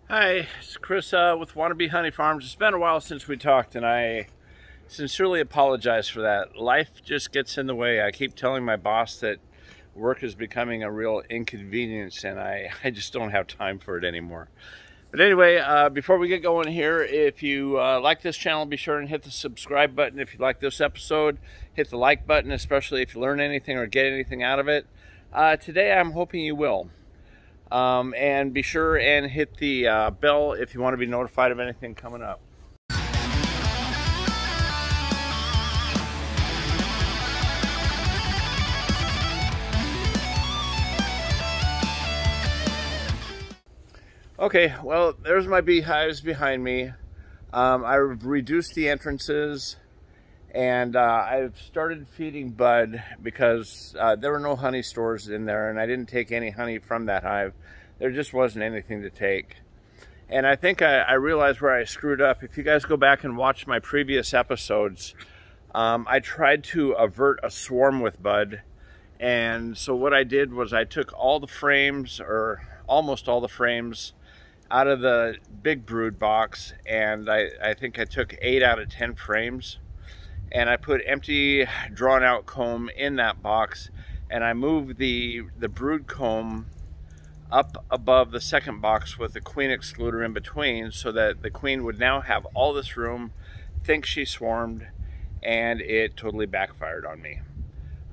Hi, it's Chris with Wannabe Honey Farms. It's been a while since we talked, and I sincerely apologize for that. Life just gets in the way. I keep telling my boss that work is becoming a real inconvenience, and I just don't have time for it anymore. But anyway, before we get going here, if you like this channel, be sure and hit the subscribe button. If you like this episode, hit the like button, especially if you learn anything or get anything out of it. Today, I'm hoping you will. And be sure and hit the bell if you want to be notified of anything coming up. Okay, well, there's my beehives behind me. I've reduced the entrances, and I've started feeding bud because there were no honey stores in there, and I didn't take any honey from that hive. There just wasn't anything to take. And I think I realized where I screwed up. If you guys go back and watch my previous episodes, I tried to avert a swarm with bud. And so what I did was I took all the frames, or almost all the frames, out of the big brood box, and I think I took 8 out of 10 frames. And I put empty drawn out comb in that box, and I moved the brood comb up above the second box with the queen excluder in between, so that the queen would now have all this room, think she swarmed, and it totally backfired on me.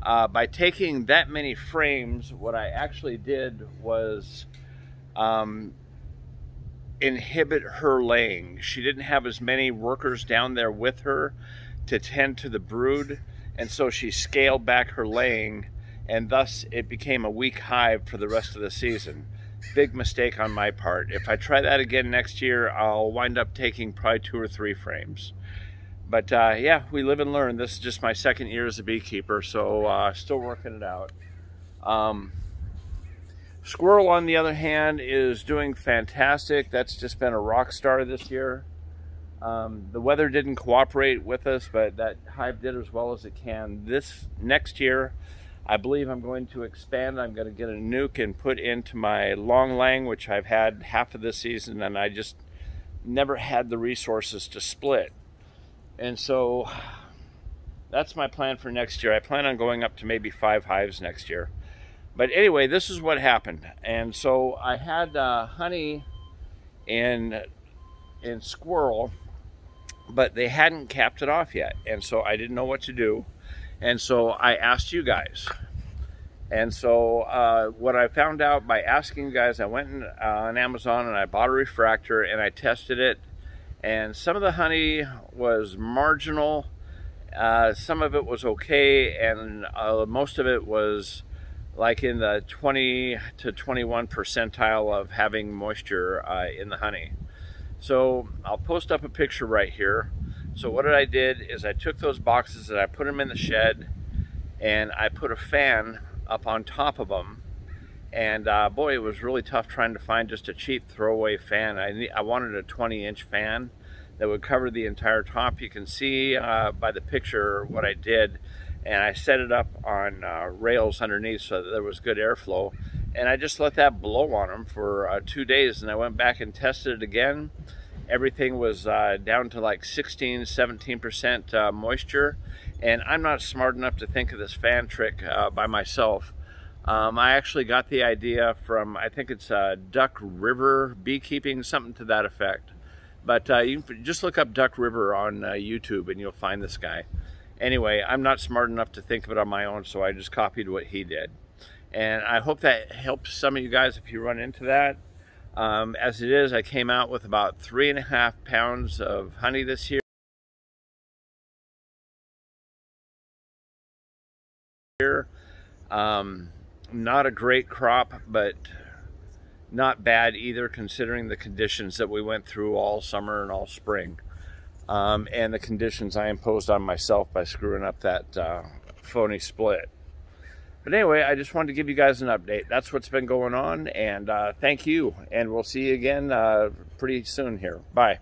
By taking that many frames, what I actually did was inhibit her laying. She didn't have as many workers down there with her to tend to the brood, and so she scaled back her laying, and thus it became a weak hive for the rest of the season. Big mistake on my part. If I try that again next year, I'll wind up taking probably 2 or 3 frames. But yeah, we live and learn. This is just my second year as a beekeeper, so still working it out. Squirrel, on the other hand, is doing fantastic. That's just been a rock star this year. The weather didn't cooperate with us, but that hive did as well as it can. This next year, I believe I'm going to expand. I'm going to get a nuke and put into my long lang, which I've had half of this season, and I just never had the resources to split. And so that's my plan for next year. I plan on going up to maybe 5 hives next year. But anyway, this is what happened. And so I had honey in squirrel, but they hadn't capped it off yet. And so I didn't know what to do. And so I asked you guys. And so what I found out by asking you guys, I went on Amazon and I bought a refractor and I tested it. And some of the honey was marginal. Some of it was okay. And most of it was like in the 20 to 21 percentile of having moisture in the honey. So I'll post up a picture right here. So what I did is I took those boxes and I put them in the shed, and I put a fan up on top of them. And boy, it was really tough trying to find just a cheap throwaway fan. I wanted a 20-inch fan that would cover the entire top. You can see by the picture what I did. And I set it up on rails underneath so that there was good airflow. And I just let that blow on them for 2 days. And I went back and tested it again. Everything was down to like 16–17% moisture. And I'm not smart enough to think of this fan trick by myself. I actually got the idea from, I think it's Duck River Beekeeping, something to that effect. But you can just look up Duck River on YouTube and you'll find this guy. Anyway, I'm not smart enough to think of it on my own, so I just copied what he did. And I hope that helps some of you guys if you run into that. As it is, I came out with about 3.5 pounds of honey this year. Not a great crop, but not bad either, considering the conditions that we went through all summer and all spring. And the conditions I imposed on myself by screwing up that phony split. But anyway, I just wanted to give you guys an update. That's what's been going on, and thank you. And we'll see you again pretty soon here. Bye.